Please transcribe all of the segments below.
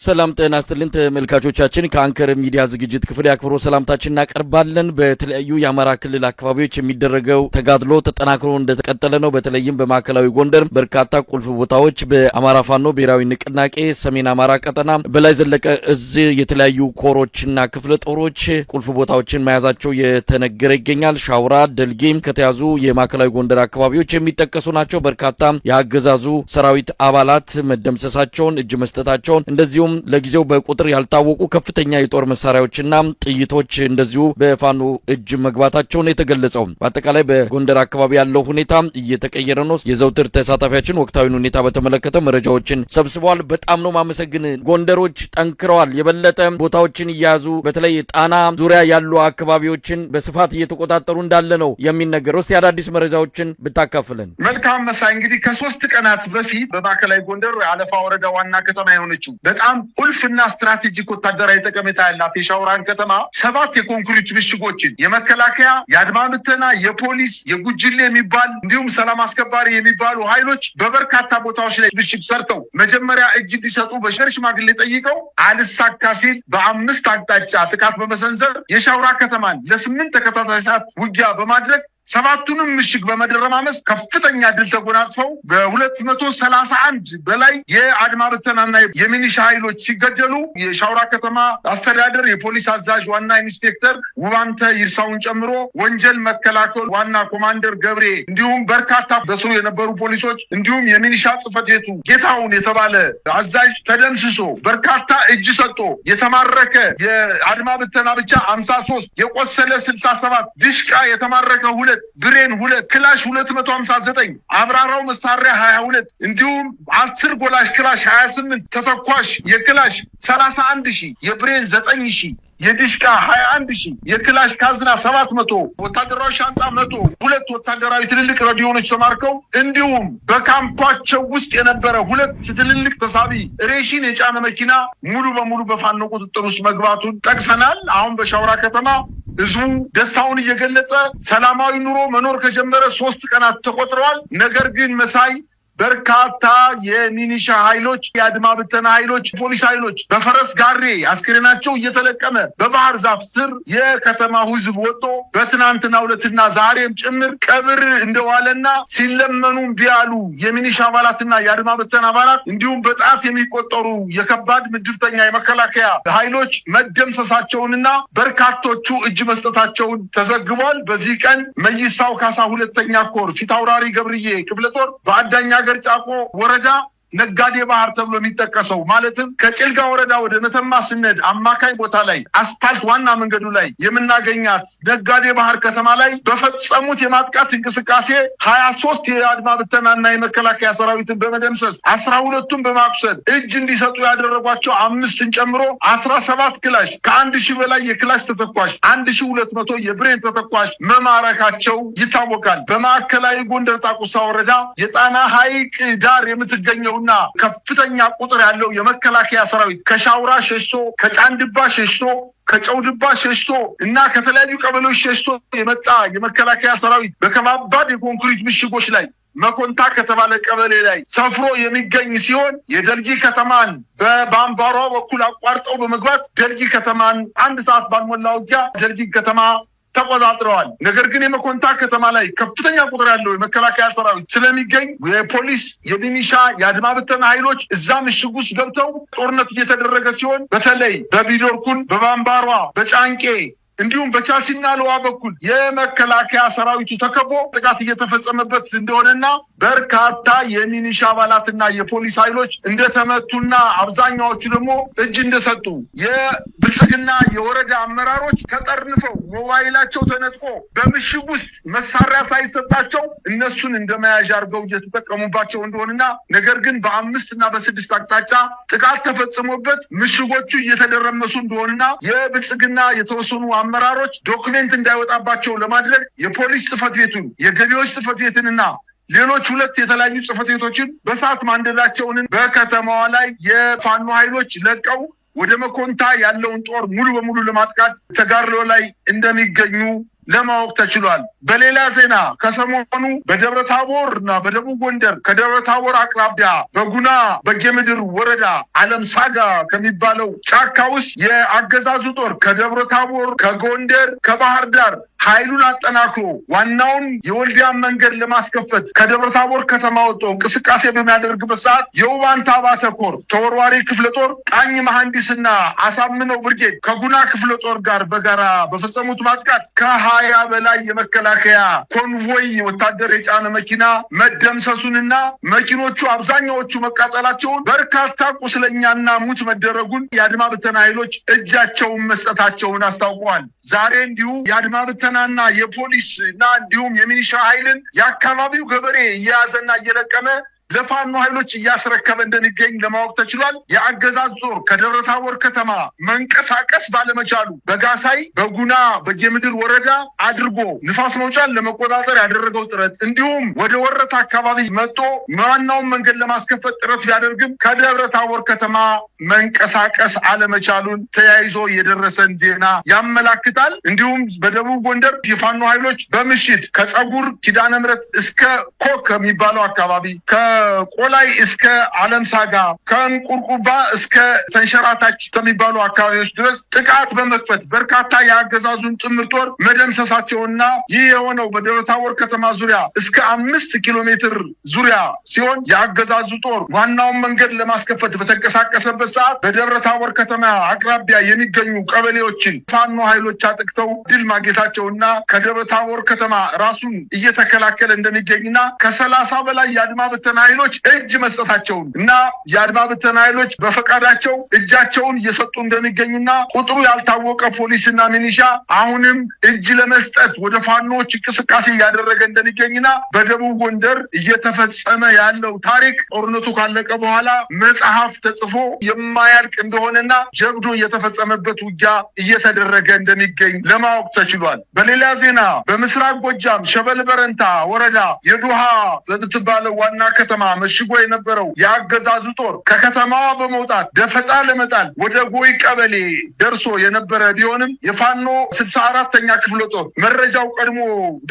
ሰላም ጤና ይስጥልን ተመልካቾቻችን ከአንከር ሚዲያ ዝግጅት ክፍል ያክብሮ ሰላምታችንን እናቀርባለን። በተለያዩ የአማራ ክልል አካባቢዎች የሚደረገው ተጋድሎ ተጠናክሮ እንደተቀጠለ ነው። በተለይም በማዕከላዊ ጎንደር በርካታ ቁልፍ ቦታዎች በአማራ ፋኖ ብሔራዊ ንቅናቄ ሰሜን አማራ ቀጠና በላይ ዘለቀ እዝ የተለያዩ ኮሮችና ክፍለ ጦሮች ቁልፍ ቦታዎችን መያዛቸው የተነገረ ይገኛል። ሻውራ ደልጌም ከተያዙ የማዕከላዊ ጎንደር አካባቢዎች የሚጠቀሱ ናቸው። በርካታ የአገዛዙ ሰራዊት አባላት መደምሰሳቸውን እጅ መስጠታቸውን እንደዚሁ ለጊዜው በቁጥር ያልታወቁ ከፍተኛ የጦር መሳሪያዎችና ጥይቶች እንደዚሁ በፋኖ እጅ መግባታቸውን የተገለጸው። በአጠቃላይ በጎንደር አካባቢ ያለው ሁኔታ እየተቀየረ ነው። የዘውትር ተሳታፊያችን ወቅታዊ ሁኔታ በተመለከተ መረጃዎችን ሰብስበዋል። በጣም ነው ማመሰግን። ጎንደሮች ጠንክረዋል። የበለጠ ቦታዎችን እያያዙ በተለይ ጣና ዙሪያ ያሉ አካባቢዎችን በስፋት እየተቆጣጠሩ እንዳለ ነው የሚነገረው። እስቲ አዳዲስ መረጃዎችን ብታካፍለን። መልካም መሳይ። እንግዲህ ከ3 ቀናት በፊት በማዕከላዊ ጎንደር አለፋ ወረዳ ዋና ከተማ የሆነችው በጣም ቁልፍና ስትራቴጂክ ወታደራዊ ጠቀሜታ ያላት የሻውራን ከተማ 7 የኮንክሪት ምሽጎችን የመከላከያ የአድማ ብተና የፖሊስ የጉጅሌ የሚባል እንዲሁም ሰላም አስከባሪ የሚባሉ ኃይሎች በበርካታ ቦታዎች ላይ ምሽግ ሰርተው መጀመሪያ እጅ እንዲሰጡ በሸር ሽማግሌ ጠይቀው አልሳካ ሲል በ5 አቅጣጫ ጥቃት በመሰንዘር የሻውራ ከተማን ለ8 ተከታታይ ሰዓት ውጊያ በማድረግ 7ቱንም ምሽግ በመደረማመስ ከፍተኛ ድል ተጎናጽፈው በ231 በላይ የአድማ ብተናና የሚኒሻ ኃይሎች ሲገደሉ የሻውራ ከተማ አስተዳደር የፖሊስ አዛዥ ዋና ኢንስፔክተር ውባንተ ይርሳውን ጨምሮ ወንጀል መከላከል ዋና ኮማንደር ገብሬ እንዲሁም በርካታ በስሩ የነበሩ ፖሊሶች እንዲሁም የሚኒሻ ጽሕፈት ቤቱ ጌታውን የተባለ አዛዥ ተደምስሶ በርካታ እጅ ሰጥቶ የተማረከ የአድማ ብተና ብቻ 53 የቆሰለ 67 ድሽቃ የተማረከ 2 ብሬን 2 ክላሽ 259 አብራራው መሳሪያ 22 እንዲሁም 10 ጎላሽ ክላሽ 28 ተተኳሽ የክላሽ 31000 የብሬን 9000 የዲሽቃ 21000 የክላሽ ካዝና 700 ወታደራዊ ሻንጣ 100 2 ወታደራዊ ትልልቅ ሬዲዮኖች ተማርከው እንዲሁም በካምፓቸው ውስጥ የነበረ 2 ትልልቅ ተሳቢ ሬሽን የጫነ መኪና ሙሉ በሙሉ በፋኖ ቁጥጥር ውስጥ መግባቱን ጠቅሰናል። አሁን በሻውራ ከተማ ህዝቡ ደስታውን እየገለጸ ሰላማዊ ኑሮ መኖር ከጀመረ 3 ቀናት ተቆጥረዋል። ነገር ግን መሳይ በርካታ የሚኒሻ ኃይሎች የአድማ ብተና ኃይሎች ፖሊስ ኃይሎች በፈረስ ጋሬ አስክሬናቸው እየተለቀመ በባህር ዛፍ ስር የከተማው ህዝብ ወጥቶ በትናንትናው ዕለትና ዛሬም ጭምር ቀብር እንደዋለና ሲለመኑ ቢያሉ የሚኒሻ አባላትና የአድማ ብተና አባላት እንዲሁም በጣት የሚቆጠሩ የከባድ ምድብተኛ የመከላከያ ኃይሎች መደምሰሳቸውንና በርካቶቹ እጅ መስጠታቸውን ተዘግቧል። በዚህ ቀን መይሳው ካሳ 2ኛ ኮር ፊታውራሪ ገብርዬ ክፍለ ጦር በአዳኛ ገር ጫቆ ወረዳ ነጋዴ ባህር ተብሎ የሚጠቀሰው ማለትም ከጭልጋ ወረዳ ወደ መተማ ስነድ አማካይ ቦታ ላይ አስፋልት ዋና መንገዱ ላይ የምናገኛት ነጋዴ ባህር ከተማ ላይ በፈጸሙት የማጥቃት እንቅስቃሴ 23 የአድማ ብተናና የመከላከያ ሰራዊትን በመደምሰስ 12ቱን በማቁሰል እጅ እንዲሰጡ ያደረጓቸው 5ን ጨምሮ 17 ክላሽ ከ1000 በላይ የክላሽ ተተኳሽ 1200 የብሬን ተተኳሽ መማረካቸው ይታወቃል። በማዕከላዊ ጎንደር ጣቁሳ ወረዳ የጣና ሐይቅ ዳር የምትገኘው እና ከፍተኛ ቁጥር ያለው የመከላከያ ሰራዊት ከሻውራ ሸሽቶ ከጫንድባ ሸሽቶ ከጨውድባ ሸሽቶ እና ከተለያዩ ቀበሌዎች ሸሽቶ የመጣ የመከላከያ ሰራዊት በከባባድ የኮንክሪት ምሽጎች ላይ መኮንታ ከተባለ ቀበሌ ላይ ሰፍሮ የሚገኝ ሲሆን የደልጊ ከተማን በባምባሯ በኩል አቋርጠው በመግባት ደልጊ ከተማን 1 ሰዓት ባልሞላ ውጊያ ደልጊ ከተማ ተቆጣጥረዋል። ነገር ግን የመኮንታ ከተማ ላይ ከፍተኛ ቁጥር ያለው የመከላከያ ሰራዊት ስለሚገኝ የፖሊስ የሚኒሻ የአድማ ብተና ኃይሎች እዛ ምሽግ ውስጥ ገብተው ጦርነት እየተደረገ ሲሆን በተለይ በቢዶርኩን በባምባሯ በጫንቄ እንዲሁም በቻችና ለዋ በኩል የመከላከያ ሰራዊቱ ተከቦ ጥቃት እየተፈጸመበት እንደሆነና በርካታ የሚኒሻ አባላትና የፖሊስ ኃይሎች እንደተመቱና አብዛኛዎቹ ደግሞ እጅ እንደሰጡ የብልጽግና የወረዳ አመራሮች ተጠርንፈው ሞባይላቸው ተነጥቆ በምሽግ ውስጥ መሳሪያ ሳይሰጣቸው እነሱን እንደመያዣ አድርገው እየተጠቀሙባቸው እንደሆነና ነገር ግን በ5 እና በ6 አቅጣጫ ጥቃት ተፈጽሞበት ምሽጎቹ እየተደረመሱ እንደሆነና የብልጽግና የተወሰኑ አመራሮች ዶክመንት እንዳይወጣባቸው ለማድረግ የፖሊስ ጽሕፈት ቤቱን የገቢዎች ጽሕፈት ቤትንና ሌሎች 2 የተለያዩ ጽሕፈት ቤቶችን በሰዓት ማንደዳቸውን በከተማዋ ላይ የፋኖ ኃይሎች ለቀው ወደ መኮንታ ያለውን ጦር ሙሉ በሙሉ ለማጥቃት ተጋድሎ ላይ እንደሚገኙ ለማወቅ ተችሏል። በሌላ ዜና ከሰሞኑ በደብረ ታቦርና በደቡብ ጎንደር ከደብረ ታቦር አቅራቢያ በጉና በጌምድር ወረዳ ዓለም ሳጋ ከሚባለው ጫካ ውስጥ የአገዛዙ ጦር ከደብረ ታቦር ከጎንደር ከባህር ዳር ኃይሉን አጠናክሮ ዋናውን የወልዲያን መንገድ ለማስከፈት ከደብረ ታቦር ከተማ ወጥቶ እንቅስቃሴ በሚያደርግበት ሰዓት የውባንታ ባተ ኮር ተወርዋሪ ክፍለ ጦር ቃኝ መሐንዲስና አሳምነው ብርጌድ ከጉና ክፍለ ጦር ጋር በጋራ በፈጸሙት ማጥቃት ከ20 በላይ የመከላከያ ኮንቮይ ወታደር የጫነ መኪና መደምሰሱንና መኪኖቹ አብዛኛዎቹ መቃጠላቸውን በርካታ ቁስለኛና ሙት መደረጉን የአድማ ብተና ኃይሎች እጃቸውን መስጠታቸውን አስታውቀዋል። ዛሬ እንዲሁ የአድማ ብተናና የፖሊስ እና እንዲሁም የሚኒሻ ኃይልን የአካባቢው ገበሬ እየያዘና እየለቀመ ለፋኖ ኃይሎች እያስረከበ እንደሚገኝ ለማወቅ ተችሏል። የአገዛዝ ጦር ከደብረ ታቦር ከተማ መንቀሳቀስ ባለመቻሉ በጋሳይ በጉና በጌምድር ወረዳ አድርጎ ንፋስ መውጫን ለመቆጣጠር ያደረገው ጥረት እንዲሁም ወደ ወረታ አካባቢ መጥቶ ዋናውን መንገድ ለማስከፈት ጥረት ቢያደርግም ከደብረ ታቦር ከተማ መንቀሳቀስ አለመቻሉን ተያይዞ የደረሰን ዜና ያመላክታል። እንዲሁም በደቡብ ጎንደር የፋኖ ኃይሎች በምሽት ከጸጉር ኪዳነ ምሕረት እስከ ኮክ ከሚባለው አካባቢ ቆላይ እስከ ዓለም ሳጋ ከንቁርቁባ እስከ ተንሸራታች ከሚባሉ አካባቢዎች ድረስ ጥቃት በመክፈት በርካታ የአገዛዙን ጥምር ጦር መደምሰሳቸውና ይህ የሆነው በደብረ ታቦር ከተማ ዙሪያ እስከ 5 ኪሎ ሜትር ዙሪያ ሲሆን የአገዛዙ ጦር ዋናውን መንገድ ለማስከፈት በተንቀሳቀሰበት ሰዓት በደብረ ታቦር ከተማ አቅራቢያ የሚገኙ ቀበሌዎችን ፋኖ ኃይሎች አጥቅተው ድል ማግኘታቸውና ከደብረ ታቦር ከተማ ራሱን እየተከላከለ እንደሚገኝና ከ30 በላይ የአድማ ብተና ኃይሎች እጅ መስጠታቸውን እና የአድማ ብተና ኃይሎች በፈቃዳቸው እጃቸውን እየሰጡ እንደሚገኙና ቁጥሩ ያልታወቀ ፖሊስና ሚኒሻ አሁንም እጅ ለመስጠት ወደ ፋኖች እንቅስቃሴ እያደረገ እንደሚገኝና በደቡብ ጎንደር እየተፈጸመ ያለው ታሪክ ጦርነቱ ካለቀ በኋላ መጽሐፍ ተጽፎ የማያልቅ እንደሆነና ጀብዶ እየተፈጸመበት ውጊያ እየተደረገ እንደሚገኝ ለማወቅ ተችሏል። በሌላ ዜና በምስራቅ ጎጃም ሸበል በረንታ ወረዳ የዱሃ በምትባለው ዋና ከተማ መሽጎ የነበረው የአገዛዙ ጦር ከከተማዋ በመውጣት ደፈጣ ለመጣል ወደ ጎይ ቀበሌ ደርሶ የነበረ ቢሆንም የፋኖ 64ኛ ክፍለ ጦር መረጃው ቀድሞ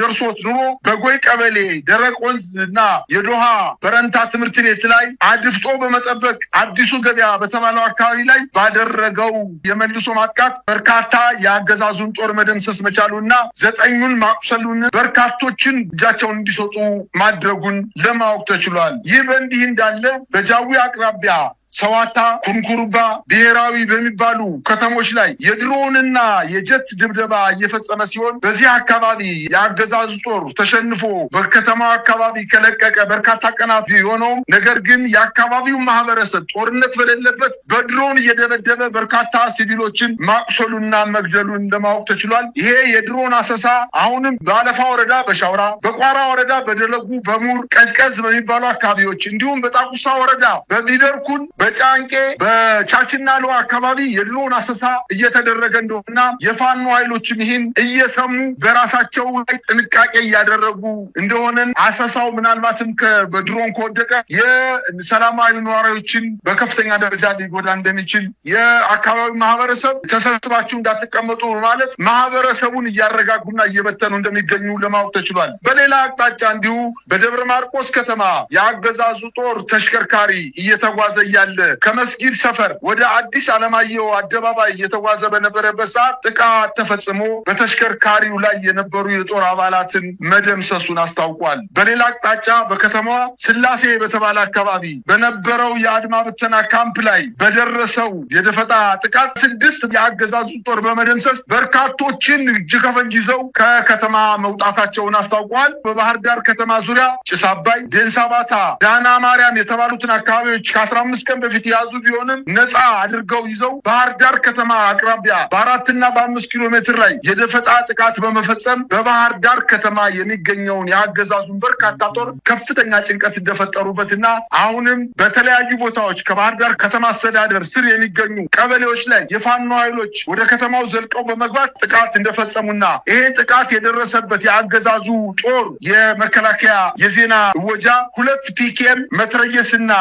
ደርሶት ኑሮ በጎይ ቀበሌ ደረቅ ወንዝ እና የዶሃ በረንታ ትምህርት ቤት ላይ አድፍጦ በመጠበቅ አዲሱ ገበያ በተባለው አካባቢ ላይ ባደረገው የመልሶ ማጥቃት በርካታ የአገዛዙን ጦር መደምሰስ መቻሉና 9ኙን ማቁሰሉን በርካቶችን እጃቸውን እንዲሰጡ ማድረጉን ለማወቅ ተችሏል። ይህ በእንዲህ እንዳለ በጃዊ አቅራቢያ ሰዋታ፣ ኩንኩርባ ብሔራዊ በሚባሉ ከተሞች ላይ የድሮንና የጀት ድብደባ እየፈጸመ ሲሆን በዚህ አካባቢ የአገዛዙ ጦር ተሸንፎ በከተማው አካባቢ ከለቀቀ በርካታ ቀናት ቢሆነውም ነገር ግን የአካባቢው ማህበረሰብ ጦርነት በሌለበት በድሮን እየደበደበ በርካታ ሲቪሎችን ማቁሰሉና መግደሉን ለማወቅ ተችሏል። ይሄ የድሮን አሰሳ አሁንም በአለፋ ወረዳ በሻውራ፣ በቋራ ወረዳ በደለጉ፣ በሙር ቀዝቀዝ በሚባሉ አካባቢዎች እንዲሁም በጣቁሳ ወረዳ በሚደርኩን በጫንቄ በቻችና ሎ አካባቢ የድሮን አሰሳ እየተደረገ እንደሆነና የፋኖ ኃይሎችም ይህን እየሰሙ በራሳቸው ላይ ጥንቃቄ እያደረጉ እንደሆነ አሰሳው ምናልባትም በድሮን ከወደቀ የሰላማዊ ነዋሪዎችን በከፍተኛ ደረጃ ሊጎዳ እንደሚችል የአካባቢ ማህበረሰብ ተሰብስባችሁ እንዳትቀመጡ በማለት ማህበረሰቡን እያረጋጉና እየበተኑ እንደሚገኙ ለማወቅ ተችሏል። በሌላ አቅጣጫ እንዲሁ በደብረ ማርቆስ ከተማ የአገዛዙ ጦር ተሽከርካሪ እየተጓዘ ያለ ከመስጊድ ሰፈር ወደ አዲስ አለማየሁ አደባባይ እየተጓዘ በነበረበት ሰዓት ጥቃት ተፈጽሞ በተሽከርካሪው ላይ የነበሩ የጦር አባላትን መደምሰሱን አስታውቋል። በሌላ አቅጣጫ በከተማዋ ስላሴ በተባለ አካባቢ በነበረው የአድማ ብተና ካምፕ ላይ በደረሰው የደፈጣ ጥቃት 6 የአገዛዙ ጦር በመደምሰስ በርካቶችን እጅ ከፈንጅ ይዘው ከከተማ መውጣታቸውን አስታውቋል። በባህር ዳር ከተማ ዙሪያ ጭስ አባይ፣ ዴንሳባታ፣ ዳና ማርያም የተባሉትን አካባቢዎች ከ15 ቀን በፊት የያዙ ቢሆንም ነፃ አድርገው ይዘው ባህር ዳር ከተማ አቅራቢያ በ4 እና በ5 ኪሎ ሜትር ላይ የደፈጣ ጥቃት በመፈጸም በባህር ዳር ከተማ የሚገኘውን የአገዛዙን በርካታ ጦር ከፍተኛ ጭንቀት እንደፈጠሩበትና አሁንም በተለያዩ ቦታዎች ከባህር ዳር ከተማ አስተዳደር ስር የሚገኙ ቀበሌዎች ላይ የፋኖ ኃይሎች ወደ ከተማው ዘልቀው በመግባት ጥቃት እንደፈጸሙና ይሄ ጥቃት የደረሰበት የአገዛዙ ጦር የመከላከያ የዜና ወጃ 2 ፒኬም መትረየስና